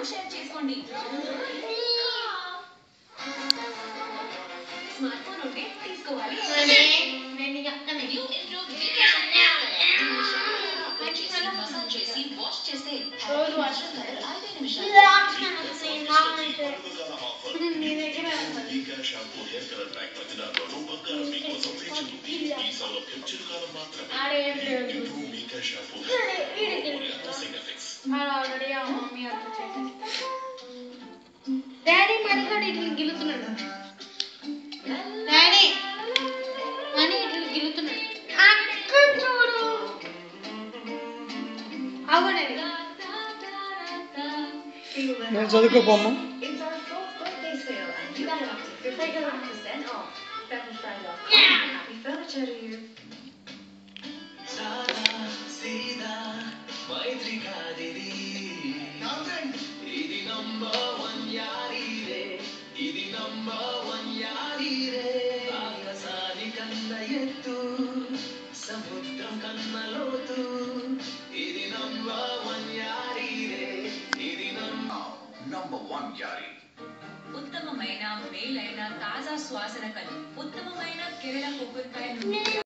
Share చేసుకోండి. Smart phone ఉంటే తీసుకోవాలి. మసాజ్ చేసి వాష్ చేస్తే 5 నిమిషాలు. షాంపూ హెయిర్ కలర్ ప్యాక్ ప్రతిదాంలోనూ బంగారం మీకోసం వేచింది. ఈ సౌలభ్యం చిరుకాలం మాత్రమే. మీకా షాంపూ సైడ్ ఎఫెక్ట్స్. డాడీ మణిగాడు ఇట్లా గిలుతున్నాడు. డాడీ మణి ఇట్లా గిలుతున్నాడు. అక్క చూడు. అవునండి. నేను చదువుకోపోమ్మా. సముద్రం కన్న లోతు ఇది నంబర్ 1 యారీ రే ఇది నంబర్ 1 యారీ. ఉత్తమమైన మేలైన తాజా శ్వాసన కలి ఉత్తమమైన కేరళ కొబ్బరికాయ